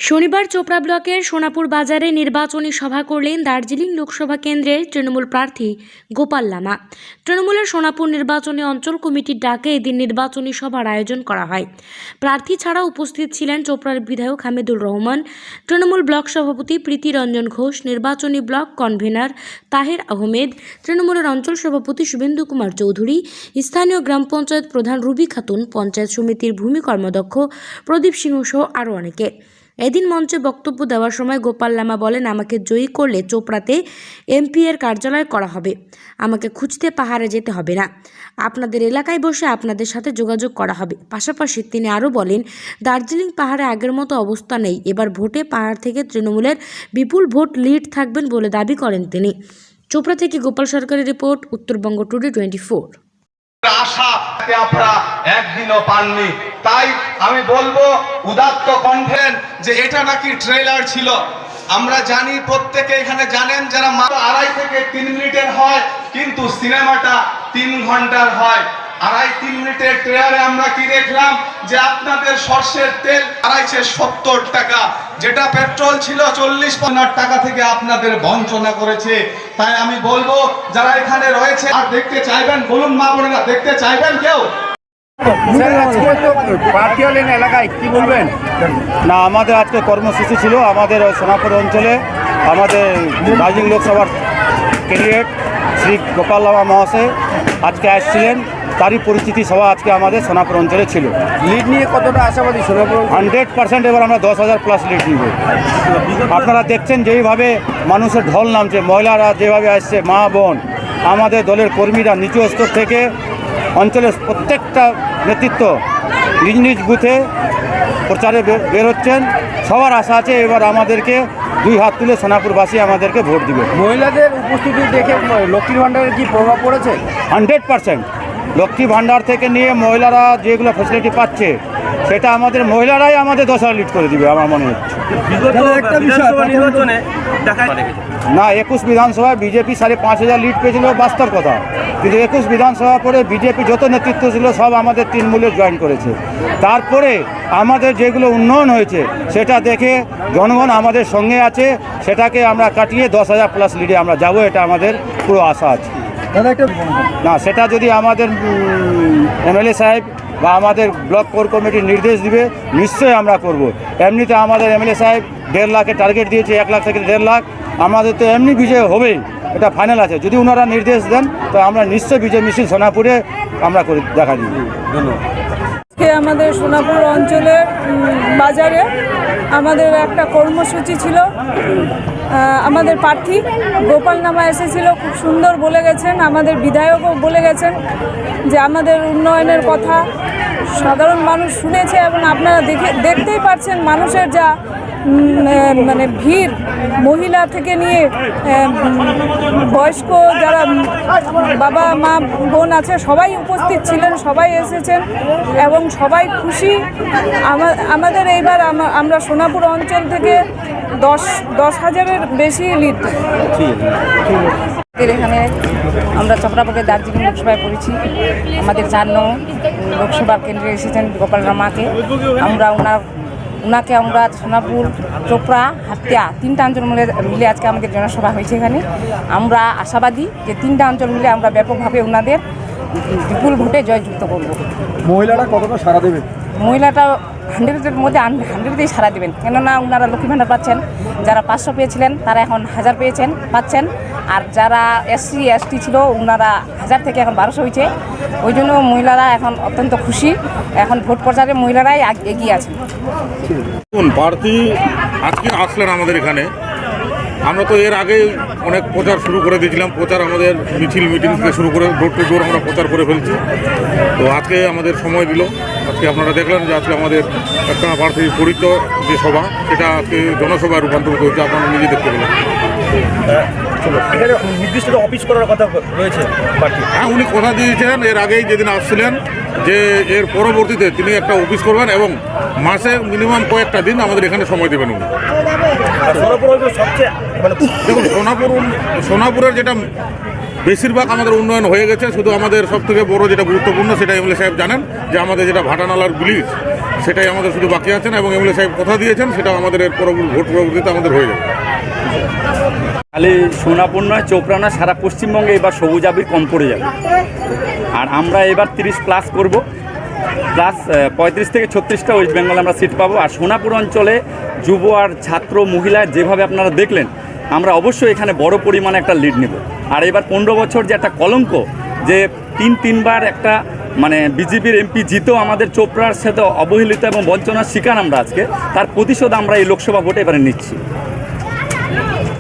শনিবার চোপড়া ব্লকের সোনাপুর বাজারে নির্বাচনী সভা করলেন দার্জিলিং লোকসভা কেন্দ্রের তৃণমূল প্রার্থী গোপাল লামা। তৃণমূলের সোনাপুর নির্বাচনী অঞ্চল কমিটির ডাকে এদিন নির্বাচনী সভার আয়োজন করা হয়। প্রার্থী ছাড়া উপস্থিত ছিলেন চোপড়ার বিধায়ক হামিদুর রহমান, তৃণমূল ব্লক সভাপতি প্রীতি রঞ্জন ঘোষ, নির্বাচনী ব্লক কনভেনার তাহের আহমেদ, তৃণমূলের অঞ্চল সভাপতি শুভেন্দু কুমার চৌধুরী, স্থানীয় গ্রাম পঞ্চায়েত প্রধান রুবি খাতুন, পঞ্চায়েত সমিতির ভূমি কর্মদক্ষ প্রদীপ সিংহ সহ আরও অনেকে। এদিন মঞ্চে বক্তব্য দেওয়ার সময় গোপাল লামা বলেন, আমাকে জয়ী করলে চোপড়াতে এমপি এর কার্যালয় করা হবে, আমাকে খুঁজতে পাহাড়ে যেতে হবে না, আপনাদের এলাকায় বসে আপনাদের সাথে যোগাযোগ করা হবে। পাশাপাশি তিনি আরও বলেন, দার্জিলিং পাহাড়ে আগের মতো অবস্থা নেই, এবার ভোটে পাহাড় থেকে তৃণমূলের বিপুল ভোট লিড থাকবেন বলে দাবি করেন তিনি। চোপড়া থেকে গোপাল সরকারের রিপোর্ট, উত্তরবঙ্গ টুডে 24। আশা আপনারা একদিনও পাননি, তাই আমি বলবো উদাত্ত কণ্ঠে যে এটা নাকি ট্রেলার ছিল। আমরা জানি, প্রত্যেকে এখানে জানেন, যারা মাত্র 2.5 থেকে 3 মিনিটের হয়, কিন্তু সিনেমাটা 3 ঘন্টার হয়। 2.5-3 মিনিটের ট্রেলারে আমরা কি দেখলাম, যে আপনাদের সরষের তেল 270 টাকা, যেটা পেট্রোল ছিল 40-50 টাকা থেকে আপনাদের বঞ্চনা করেছে। তাই আমি বলবো, যারা এখানে রয়েছে আর দেখতে চাইবেন, বলুন মা বোনেরা, দেখতে চাইবেন কেউ? প্রার্থী হলেন এলাকায়, কি বলবেন? না, আমাদের আজকে কর্মসূচি ছিল আমাদের সোনাপুর অঞ্চলে। আমাদের দার্জিলিং লোকসভার ক্যান্ডিডেট শ্রী গোপাল লামা মহাশয় আজকে আসছিলেন, তারই পরিচিতি সভা আজকে আমাদের সোনাপুর অঞ্চলে ছিল। লিড নিয়ে কতটা আশাবাদী সোনাপুর? 100%। এবার আমরা 10,000+ লিড নিব। আপনারা দেখছেন যেইভাবে মানুষের ঢল নামছে, মহিলারা যেভাবে আসছে, মা বোন, আমাদের দলের কর্মীরা নিচু স্তর থেকে অঞ্চলের প্রত্যেকটা নেতৃত্ব নিজ নিজ বুথে প্রচারে বের হচ্ছেন। সবার আশা আছে এবার আমাদেরকে 2 হাত তুলে সোনাপুরবাসী আমাদেরকে ভোট দিবে। মহিলাদের উপস্থিতি দেখে লক্ষ্মীর ভাণ্ডারের কি প্রভাব পড়েছে? 100%। লক্ষ্মী ভাণ্ডার থেকে নিয়ে মহিলারা যেগুলো ফ্যাসিলিটি পাচ্ছে, সেটা আমাদের মহিলারাই আমাদের 10,000 লিড করে দিবে আমার মনে হচ্ছে। না, 21 বিধানসভায় বিজেপি 5,500 লিড পেয়েছিল, বাস্তব কথা। কিন্তু 21 বিধানসভা পরে বিজেপি যত নেতৃত্ব ছিল সব আমাদের তৃণমূলে জয়েন করেছে। তারপরে আমাদের যেগুলো উন্নয়ন হয়েছে সেটা দেখে জনগণ আমাদের সঙ্গে আছে, সেটাকে আমরা কাটিয়ে 10,000+ লিডে আমরা যাব, এটা আমাদের পুরো আশা আছে। না, সেটা যদি আমাদের এমএলএ সাহেব বা আমাদের ব্লক কোর কমিটির নির্দেশ দিবে, নিশ্চয়ই আমরা করব। এমনিতে আমাদের এমএলএ সাহেব 1.5 লাখের টার্গেট দিয়েছে, 1 লাখ থেকে 1.5 লাখ। আমাদের তো এমনি বিজয় হবেই, এটা ফাইনাল আছে। যদি ওনারা নির্দেশ দেন তো আমরা নিশ্চয়ই বিজয় মিছিল সোনাপুরে আমরা করে দেখা দিব। ধন্যবাদ। আমাদের সোনাপুর অঞ্চলের বাজারে আমাদের একটা কর্মসূচি ছিল। আমাদের প্রার্থী গোপাল লামা এসেছিল, খুব সুন্দর বলে গেছেন, আমাদের বিধায়কও বলে গেছেন যে আমাদের উন্নয়নের কথা সাধারণ মানুষ শুনেছে। এবং আপনারা দেখতেই পাচ্ছেন মানুষের যা মানে ভিড়, মহিলা থেকে নিয়ে বয়স্ক যারা বাবা মা বোন আছে সবাই উপস্থিত ছিলেন, সবাই এসেছেন এবং সবাই খুশি। আমাদের এইবার আমরা সোনাপুর অঞ্চল থেকে 10,000-এর বেশি লিড। এখানে আমরা চক্রাপকে দার্জিলিং লোকসভায় পড়েছি। আমাদের 4 নং লোকসভা কেন্দ্রে এসেছেন গোপাল লামাকে। ওনাকে আমরা সোনাপুর, চোপড়া, হাতিয়া 3টা অঞ্চল মিলে আজকে আমাদের জনসভা হয়েছে এখানে। আমরা আশাবাদী যে 3টা অঞ্চল মিলে আমরা ব্যাপকভাবে ওনাদের বিপুল ভোটে জয়যুক্ত করব। মহিলারা কতটা সাড়া দেবে? মহিলাটা 100-এর মধ্যে 100-তেই সাড়া দেবেন, কেননা ওনারা লক্ষ্মী ভাণ্ডার পাচ্ছেন। যারা 500 পেয়েছিলেন তারা এখন 1000 পাচ্ছেন। আর যারা SC ST ছিল ওনারা 1000 থেকে এখন 1200 হয়েছে। ওই জন্য মহিলারা এখন অত্যন্ত খুশি। এখন ভোট প্রচারে মহিলারাই এগিয়ে আছেন। প্রার্থী আজকে আসলেন আমাদের এখানে। আমরা তো এর আগে অনেক প্রচার শুরু করে দিয়েছিলাম। প্রচার আমাদের মিটিং থেকে শুরু করে ডোর টু ডোর আমরা প্রচার করে ফেলছি। তো আজকে আমাদের সময় দিল। আজকে আপনারা দেখলেন যে আজকে আমাদের একটা প্রার্থীর পরিচয় যে সভা, সেটা আজকে জনসভায় রূপান্তরিত হয়েছে, আপনারা নিজে দেখতে পেলেন। এখানে নির্দিষ্ট অফিস করার কথা রয়েছে প্রার্থী। হ্যাঁ, উনি কথা দিয়েছেন এর আগেই, যেদিন আসছিলেন, যে এর পরবর্তীতে তিনি একটা অফিস করবেন এবং মাসে মিনিমাম কয়েকটা দিন আমাদের এখানে সময় দেবেন উনি। সবচেয়ে দেখুন, সোনাপুরের যেটা বেশিরভাগ আমাদের উন্নয়ন হয়ে গেছে। শুধু আমাদের সবথেকে বড় যেটা গুরুত্বপূর্ণ সেটা এমএলএ সাহেব জানেন যে আমাদের যেটা ভাটানালার ব্রিজ সেটাই আমাদের শুধু বাকি আছেন, এবং এমএলএ সাহেব কথা দিয়েছেন সেটা আমাদের এর পরবর্তী ভোট পরবর্তীতে আমাদের হয়ে যাবে। খালি সোনাপুর নয়, চোপড়া নয়, সারা পশ্চিমবঙ্গে এবার সবুজ আবির কম পড়ে যাবে। আর আমরা এবার 30+ করব, প্লাস 35 থেকে 36টা ওয়েস্ট বেঙ্গলে আমরা সিট পাবো। আর সোনাপুর অঞ্চলে যুব আর ছাত্র মহিলা যেভাবে আপনারা দেখলেন, আমরা অবশ্যই এখানে বড় পরিমাণে একটা লিড নেব। আর এবার 15 বছর যে একটা কলঙ্ক, যে তিনবার একটা মানে বিজেপির এমপি জিতেও আমাদের চোপড়ার সাথে অবহেলিত এবং বঞ্চনার শিকার আমরা আজকে, তার প্রতিশোধ আমরা এই লোকসভা ভোটে এবারে নিচ্ছি।